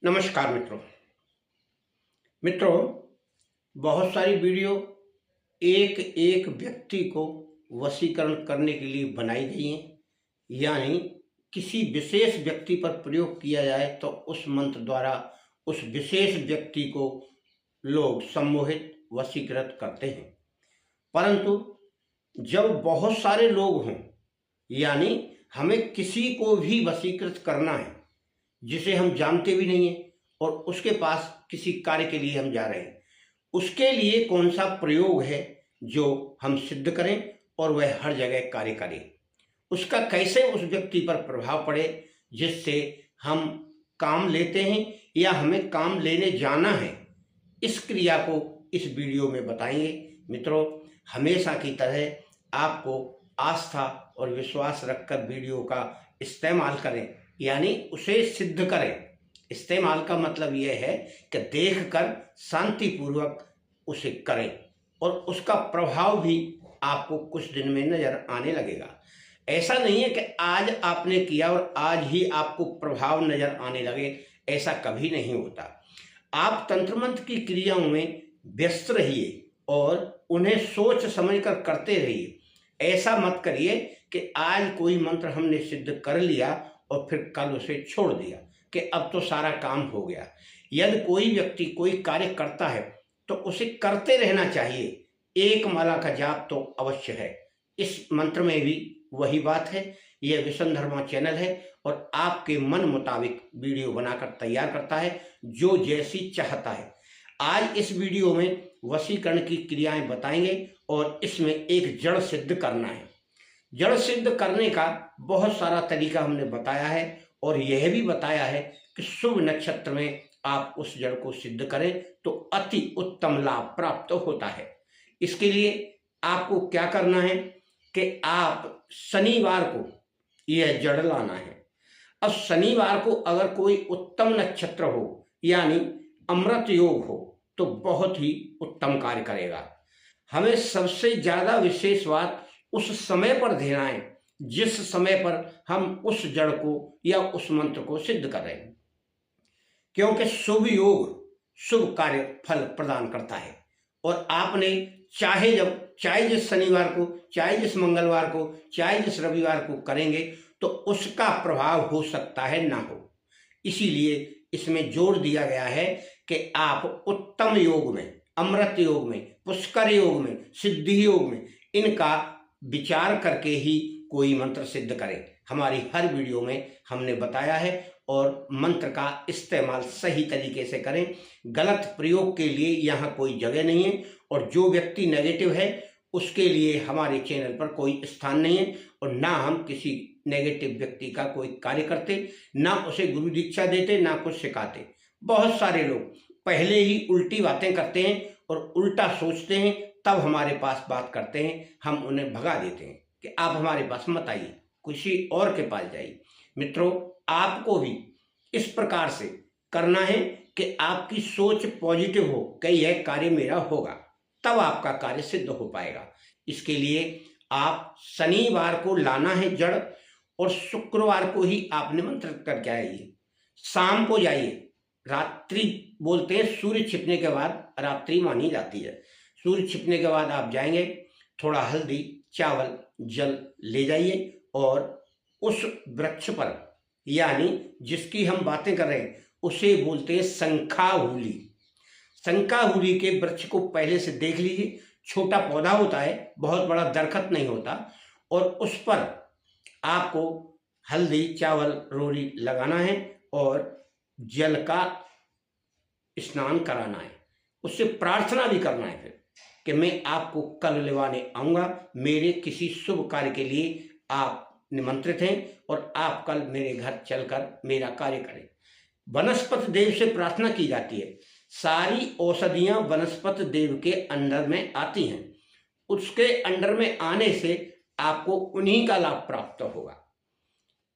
नमस्कार मित्रों बहुत सारी वीडियो एक एक व्यक्ति को वशीकरण करने के लिए बनाई गई हैं। यानी किसी विशेष व्यक्ति पर प्रयोग किया जाए तो उस मंत्र द्वारा उस विशेष व्यक्ति को लोग सम्मोहित वशीकृत करते हैं। परंतु जब बहुत सारे लोग हों, यानी हमें किसी को भी वशीकृत करना है जिसे हम जानते भी नहीं हैं और उसके पास किसी कार्य के लिए हम जा रहे हैं, उसके लिए कौन सा प्रयोग है जो हम सिद्ध करें और वह हर जगह कार्य करे, उसका कैसे उस व्यक्ति पर प्रभाव पड़े जिससे हम काम लेते हैं या हमें काम लेने जाना है, इस क्रिया को इस वीडियो में बताएंगे। मित्रों, हमेशा की तरह आपको आस्था और विश्वास रखकर वीडियो का इस्तेमाल करें, यानी उसे सिद्ध करें। इस्तेमाल का मतलब यह है कि देखकर शांतिपूर्वक उसे करें और उसका प्रभाव भी आपको कुछ दिन में नजर आने लगेगा। ऐसा नहीं है कि आज आपने किया और आज ही आपको प्रभाव नजर आने लगे, ऐसा कभी नहीं होता। आप तंत्र मंत्र की क्रियाओं में व्यस्त रहिए और उन्हें सोच समझकर करते रहिए। ऐसा मत करिए कि आज कोई मंत्र हमने सिद्ध कर लिया और फिर कल उसे छोड़ दिया कि अब तो सारा काम हो गया। यदि कोई व्यक्ति कोई कार्य करता है तो उसे करते रहना चाहिए। एक माला का जाप तो अवश्य है। इस मंत्र में भी वही बात है। यह विश्वधर्मा चैनल है और आपके मन मुताबिक वीडियो बनाकर तैयार करता है, जो जैसी चाहता है। आज इस वीडियो में वशीकरण की क्रियाएं बताएंगे और इसमें एक जड़ सिद्ध करना है। जड़ सिद्ध करने का बहुत सारा तरीका हमने बताया है और यह भी बताया है कि शुभ नक्षत्र में आप उस जड़ को सिद्ध करें तो अति उत्तम लाभ प्राप्त होता है। इसके लिए आपको क्या करना है कि आप शनिवार को यह जड़ लाना है। अब शनिवार को अगर कोई उत्तम नक्षत्र हो, यानी अमृत योग हो, तो बहुत ही उत्तम कार्य करेगा। हमें सबसे ज्यादा विशेष बात उस समय पर देना है जिस समय पर हम उस जड़ को या उस मंत्र को सिद्ध कर रहे हैं, क्योंकि शुभ योग शुभ कार्य फल प्रदान करता है। और आपने चाहे जिस शनिवार को, चाहे जिस मंगलवार को, चाहे जिस रविवार को करेंगे तो उसका प्रभाव हो सकता है ना हो। इसीलिए इसमें जोर दिया गया है कि आप उत्तम योग में, अमृत योग में, पुष्कर योग में, सिद्धि योग में इनका विचार करके ही कोई मंत्र सिद्ध करें। हमारी हर वीडियो में हमने बताया है और मंत्र का इस्तेमाल सही तरीके से करें। गलत प्रयोग के लिए यहाँ कोई जगह नहीं है और जो व्यक्ति नेगेटिव है उसके लिए हमारे चैनल पर कोई स्थान नहीं है और ना हम किसी नेगेटिव व्यक्ति का कोई कार्य करते, ना उसे गुरु दीक्षा देते, ना कुछ सिखाते। बहुत सारे लोग पहले ही उल्टी बातें करते हैं और उल्टा सोचते हैं, तब हमारे पास बात करते हैं। हम उन्हें भगा देते हैं कि आप हमारे पास मत आइए, किसी और के पास जाइए। मित्रों, आपको भी इस प्रकार से करना है कि आपकी सोच पॉजिटिव हो कि यह कार्य मेरा होगा, तब आपका कार्य सिद्ध हो पाएगा। इसके लिए आप शनिवार को लाना है जड़ और शुक्रवार को ही आप निमंत्रित करके आइए। शाम को जाइए, रात्रि बोलते हैं, सूर्य छिपने के बाद रात्रि मानी जाती है। सूर्य छिपने के बाद आप जाएंगे, थोड़ा हल्दी, चावल, जल ले जाइए और उस वृक्ष पर, यानी जिसकी हम बातें कर रहे हैं, उसे बोलते हैं शंखाहूली। शंखाहूली के वृक्ष को पहले से देख लीजिए। छोटा पौधा होता है, बहुत बड़ा दरखत नहीं होता, और उस पर आपको हल्दी, चावल, रोली लगाना है और जल का स्नान कराना है। उससे प्रार्थना भी करना है फिर कि मैं आपको कल लेवाने आऊँगा, मेरे किसी शुभ कार्य के लिए आप निमंत्रित हैं और आप कल मेरे घर चलकर मेरा कार्य करें। वनस्पति देव से प्रार्थना की जाती है। सारी औषधियाँ वनस्पति देव के अंडर में आती हैं। उसके अंडर में आने से आपको उन्हीं का लाभ प्राप्त होगा।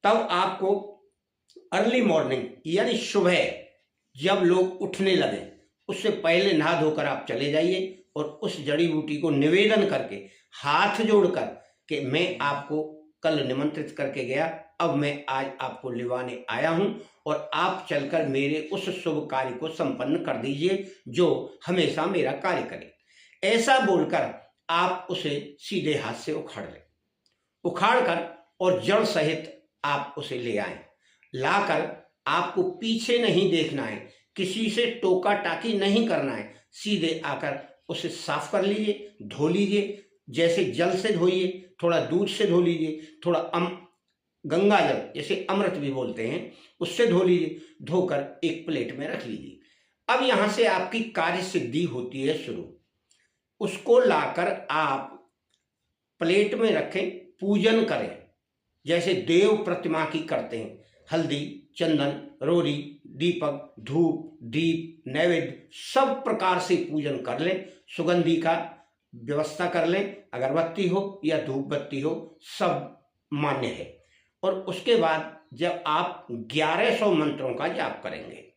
तब आपको अर्ली मॉर्निंग, यानी सुबह जब लोग उठने लगे, उससे पहले नहा धोकर आप चले जाइए और उस जड़ी बूटी को निवेदन करके, हाथ जोड़कर कि मैं आपको कल निमंत्रित करके गया, अब मैं आज आपको लिवाने आया हूं और आप चलकर मेरे उस शुभ कार्य को संपन्न कर दीजिए जो हमेशा मेरा कार्य करे। ऐसा बोलकर आप उसे सीधे हाथ से उखाड़ लें। उखाड़कर और जड़ सहित आप उसे ले आएं। लाकर आपको पीछे नहीं देखना है, किसी से टोका टाकी नहीं करना है, सीधे आकर उसे साफ कर लीजिए, धो लीजिए। जैसे जल से धोइए, थोड़ा दूध से धो लीजिए, थोड़ा गंगा जल जैसे अमृत भी बोलते हैं उससे धो लीजिए। धोकर एक प्लेट में रख लीजिए। अब यहां से आपकी कार्य सिद्धि होती है शुरू। उसको लाकर आप प्लेट में रखें, पूजन करें जैसे देव प्रतिमा की करते हैं। हल्दी, चंदन, रोरी, दीपक, धूप, दीप, नैवेद्य सब प्रकार से पूजन कर लें। सुगंधी का व्यवस्था कर लें, अगरबत्ती हो या धूप बत्ती हो सब मान्य है। और उसके बाद जब आप 1100 मंत्रों का जाप करेंगे,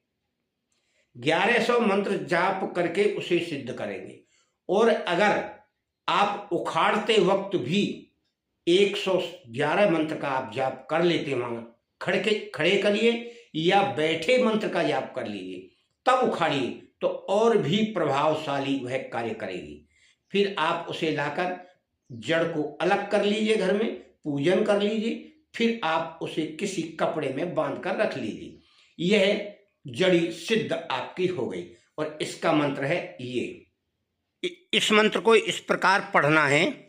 1100 मंत्र जाप करके उसे सिद्ध करेंगे। और अगर आप उखाड़ते वक्त भी 111 मंत्र का आप जाप कर लेते, वहां खड़े करिए या बैठे मंत्र का जाप कर लीजिए, तब उखाड़िए तो और भी प्रभावशाली वह कार्य करेगी। फिर आप उसे लाकर जड़ को अलग कर लीजिए, घर में पूजन कर लीजिए। फिर आप उसे किसी कपड़े में बांध कर रख लीजिए। यह जड़ी सिद्ध आपकी हो गई। और इसका मंत्र है ये, इस मंत्र को इस प्रकार पढ़ना है।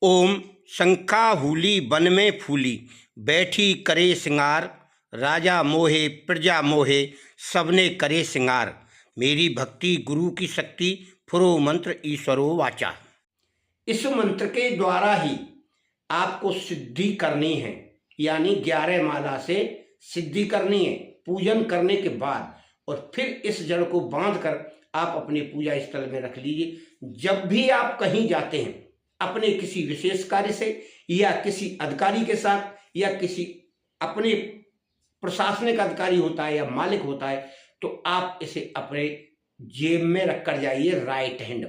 ओम शंखाहूली वन में फूली, बैठी करे सिंगार, राजा मोहे प्रजा मोहे, सबने करे सिंगार, मेरी भक्ति गुरु की शक्ति, फुरो मंत्र ईश्वरो वाचा। इस मंत्र के द्वारा ही आपको सिद्धि करनी है, यानी 11 माला से सिद्धि करनी है पूजन करने के बाद। और फिर इस जड़ को बांधकर आप अपने पूजा स्थल में रख लीजिए। जब भी आप कहीं जाते हैं अपने किसी विशेष कार्य से या किसी अधिकारी के साथ या किसी अपने प्रशासनिक अधिकारी होता है या मालिक होता है, तो आप इसे अपने जेब में रख कर जाइए। राइट हैंड,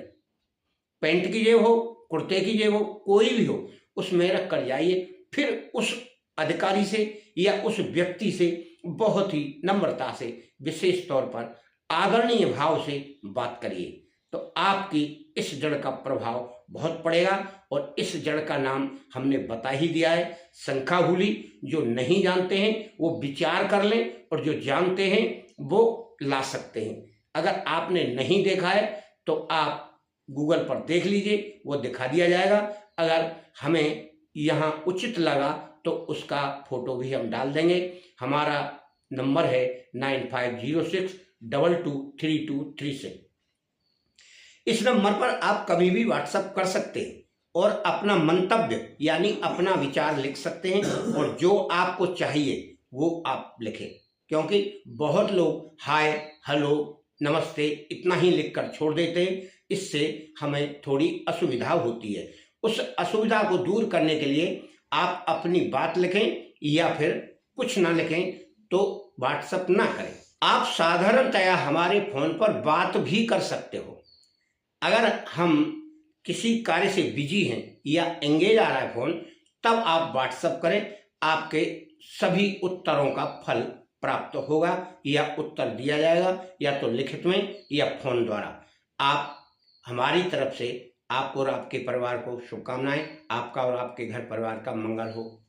पैंट की जेब हो, कुर्ते की जेब हो, कोई भी हो, उसमें रख कर जाइए। फिर उस अधिकारी से या उस व्यक्ति से बहुत ही नम्रता से, विशेष तौर पर आदरणीय भाव से बात करिए, तो आपकी इस जड़ का प्रभाव बहुत पड़ेगा। और इस जड़ का नाम हमने बता ही दिया है, शंखाहूली। जो नहीं जानते हैं वो विचार कर लें, और जो जानते हैं वो ला सकते हैं। अगर आपने नहीं देखा है तो आप गूगल पर देख लीजिए, वो दिखा दिया जाएगा। अगर हमें यहाँ उचित लगा तो उसका फोटो भी हम डाल देंगे। हमारा नंबर है 9506223236। इस नंबर पर आप कभी भी व्हाट्सएप कर सकते हैं और अपना मंतव्य यानी अपना विचार लिख सकते हैं। और जो आपको चाहिए वो आप लिखें, क्योंकि बहुत लोग हाय, हेलो, नमस्ते इतना ही लिखकर छोड़ देते हैं। इससे हमें थोड़ी असुविधा होती है। उस असुविधा को दूर करने के लिए आप अपनी बात लिखें, या फिर कुछ ना लिखें तो व्हाट्सएप ना करें। आप साधारणतया हमारे फोन पर बात भी कर सकते हो। अगर हम किसी कार्य से बिजी हैं या एंगेज आ रहा है फोन, तब आप व्हाट्सएप करें, आपके सभी उत्तरों का फल प्राप्त होगा या उत्तर दिया जाएगा, या तो लिखित में या फोन द्वारा। आप हमारी तरफ से आपको और आपके परिवार को शुभकामनाएं। आपका और आपके घर परिवार का मंगल हो।